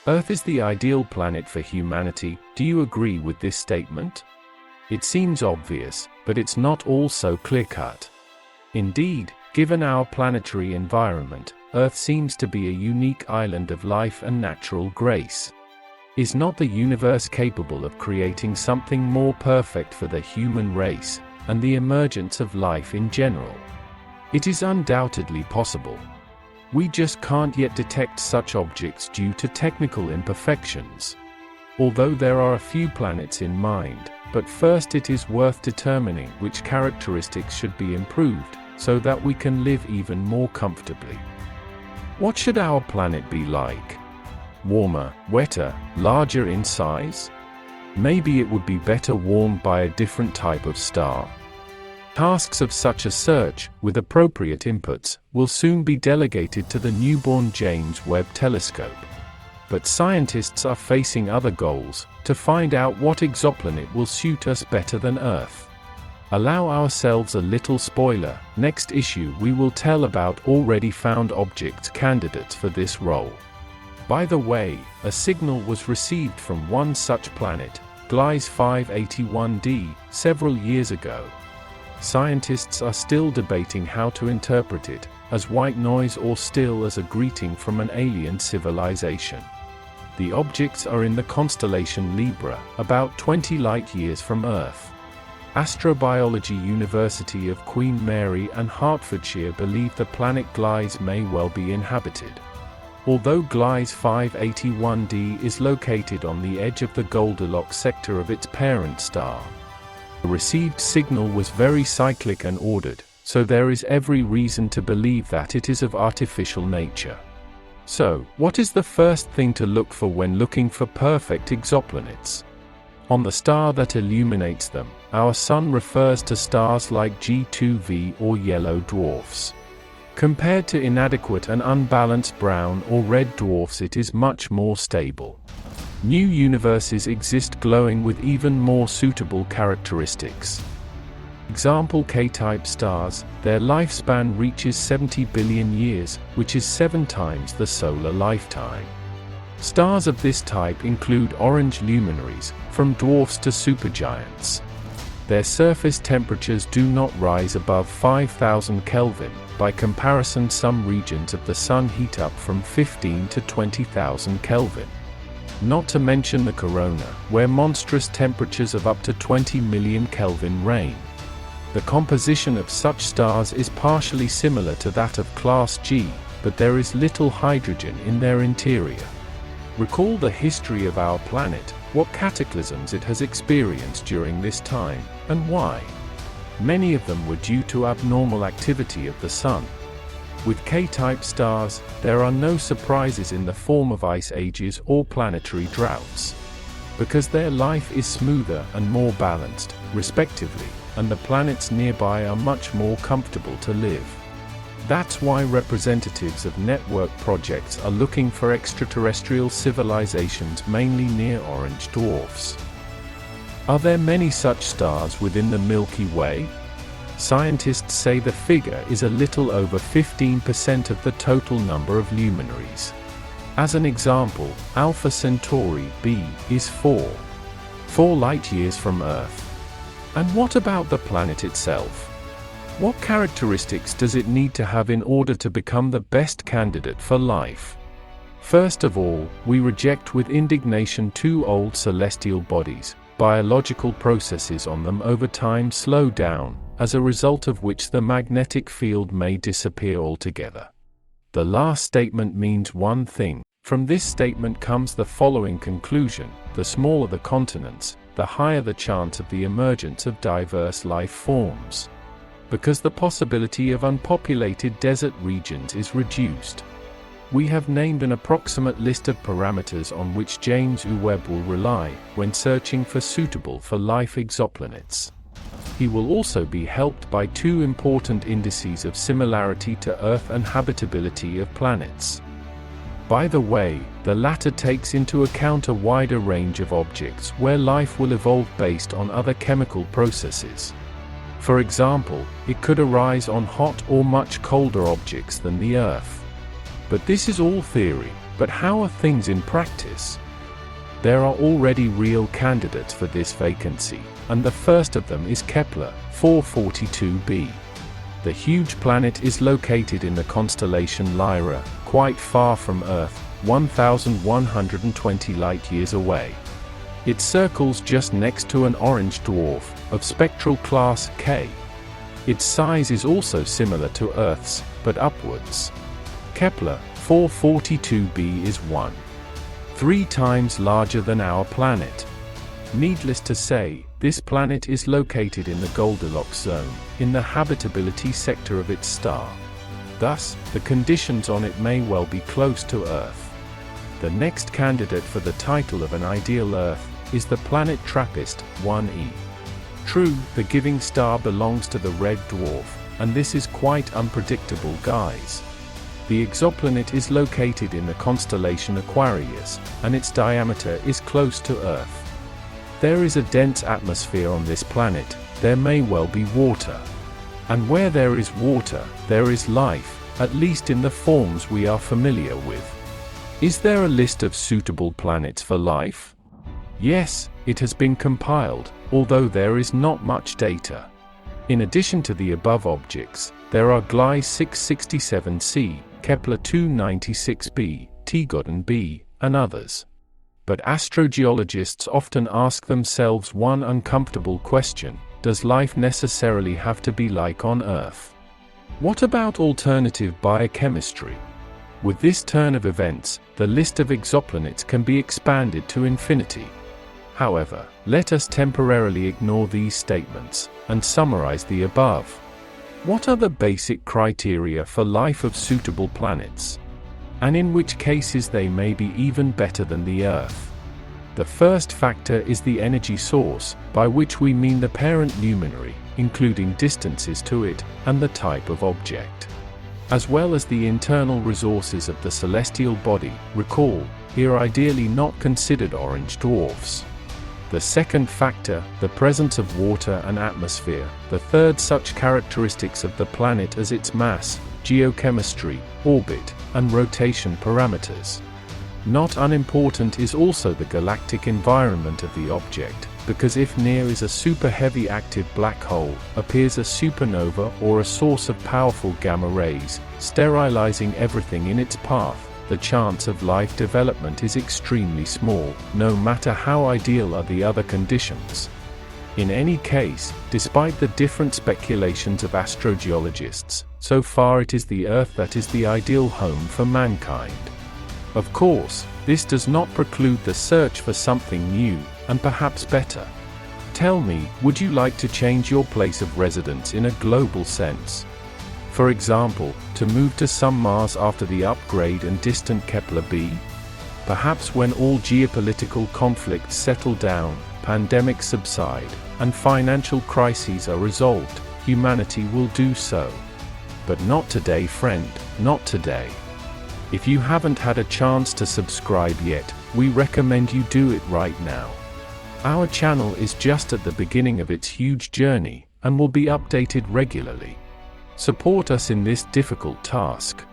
Earth is the ideal planet for humanity. Do you agree with this statement? It seems obvious, but it's not all so clear-cut. Indeed, given our planetary environment, Earth seems to be a unique island of life and natural grace. Is not the universe capable of creating something more perfect for the human race, and the emergence of life in general? It is undoubtedly possible. We just can't yet detect such objects due to technical imperfections. Although there are a few planets in mind, but first it is worth determining which characteristics should be improved, so that we can live even more comfortably. What should our planet be like? Warmer, wetter, larger in size? Maybe it would be better warmed by a different type of star. Tasks of such a search, with appropriate inputs, will soon be delegated to the newborn James Webb Telescope. But scientists are facing other goals, to find out what exoplanet will suit us better than Earth. Allow ourselves a little spoiler. Next issue we will tell about already found objects candidates for this role. By the way, a signal was received from one such planet, Glise 581d, several years ago. Scientists are still debating how to interpret it, as white noise or still as a greeting from an alien civilization. The objects are in the constellation Libra, about 20 light-years from Earth. Astrobiology University of Queen Mary and Hertfordshire believe the planet Glise may well be inhabited. Although Glise 581d is located on the edge of the Goldilocks sector of its parent star, the received signal was very cyclic and ordered, so there is every reason to believe that it is of artificial nature. So, what is the first thing to look for when looking for perfect exoplanets? On the star that illuminates them, our Sun refers to stars like G2V or yellow dwarfs. Compared to inadequate and unbalanced brown or red dwarfs, it is much more stable. New universes exist glowing with even more suitable characteristics. Example K-type stars, their lifespan reaches 70 billion years, which is 7 times the solar lifetime. Stars of this type include orange luminaries, from dwarfs to supergiants. Their surface temperatures do not rise above 5,000 Kelvin. By comparison, some regions of the Sun heat up from 15 to 20,000 Kelvin. Not to mention the corona, where monstrous temperatures of up to 20 million Kelvin reign. The composition of such stars is partially similar to that of Class G, but there is little hydrogen in their interior. Recall the history of our planet, what cataclysms it has experienced during this time, and why. Many of them were due to abnormal activity of the Sun. With K-type stars, there are no surprises in the form of ice ages or planetary droughts. Because their life is smoother and more balanced, respectively, and the planets nearby are much more comfortable to live. That's why representatives of network projects are looking for extraterrestrial civilizations mainly near orange dwarfs. Are there many such stars within the Milky Way? Scientists say the figure is a little over 15% of the total number of luminaries. As an example, Alpha Centauri b is 4 light-years from Earth. And what about the planet itself? What characteristics does it need to have in order to become the best candidate for life? First of all, we reject with indignation 2 old celestial bodies. Biological processes on them over time slow down, as a result of which the magnetic field may disappear altogether. The last statement means one thing. From this statement comes the following conclusion: the smaller the continents, the higher the chance of the emergence of diverse life forms. Because the possibility of unpopulated desert regions is reduced. We have named an approximate list of parameters on which James Webb will rely when searching for suitable for life exoplanets. He will also be helped by 2 important indices of similarity to Earth and habitability of planets. By the way, the latter takes into account a wider range of objects where life will evolve based on other chemical processes. For example, it could arise on hot or much colder objects than the Earth. But this is all theory. But how are things in practice? There are already real candidates for this vacancy, and the first of them is Kepler 442b. The huge planet is located in the constellation Lyra, quite far from Earth, 1,120 light-years away. It circles just next to an orange dwarf, of spectral class K. Its size is also similar to Earth's, but upwards. Kepler 442b is 1.3 times larger than our planet. Needless to say, this planet is located in the Goldilocks zone, in the habitability sector of its star. Thus, the conditions on it may well be close to Earth. The next candidate for the title of an ideal Earth is the planet TRAPPIST 1e. True, the giving star belongs to the red dwarf, and this is quite unpredictable, guys. The exoplanet is located in the constellation Aquarius, and its diameter is close to Earth. There is a dense atmosphere on this planet. There may well be water. And where there is water, there is life, at least in the forms we are familiar with. Is there a list of suitable planets for life? Yes, it has been compiled, although there is not much data. In addition to the above objects, there are Glise 667c, Kepler 296b, Tigodin b, and others. But astrogeologists often ask themselves one uncomfortable question: does life necessarily have to be like on Earth? What about alternative biochemistry? With this turn of events, the list of exoplanets can be expanded to infinity. However, let us temporarily ignore these statements, and summarize the above. What are the basic criteria for life of suitable planets? And in which cases they may be even better than the Earth? The first factor is the energy source, by which we mean the parent luminary, including distances to it, and the type of object, as well as the internal resources of the celestial body. Recall, here ideally not considered orange dwarfs. The second factor, the presence of water and atmosphere. The third, such characteristics of the planet as its mass, geochemistry, orbit, and rotation parameters. Not unimportant is also the galactic environment of the object, because if near is a super-heavy active black hole, appears a supernova or a source of powerful gamma rays, sterilizing everything in its path, the chance of life development is extremely small, no matter how ideal are the other conditions. In any case, despite the different speculations of astrogeologists, so far it is the Earth that is the ideal home for mankind. Of course, this does not preclude the search for something new, and perhaps better. Tell me, would you like to change your place of residence in a global sense? For example, to move to some Mars after the upgrade and distant Kepler b? Perhaps when all geopolitical conflicts settle down, pandemics subside, and financial crises are resolved, humanity will do so. But not today, friend, not today. If you haven't had a chance to subscribe yet, we recommend you do it right now. Our channel is just at the beginning of its huge journey, and will be updated regularly. Support us in this difficult task.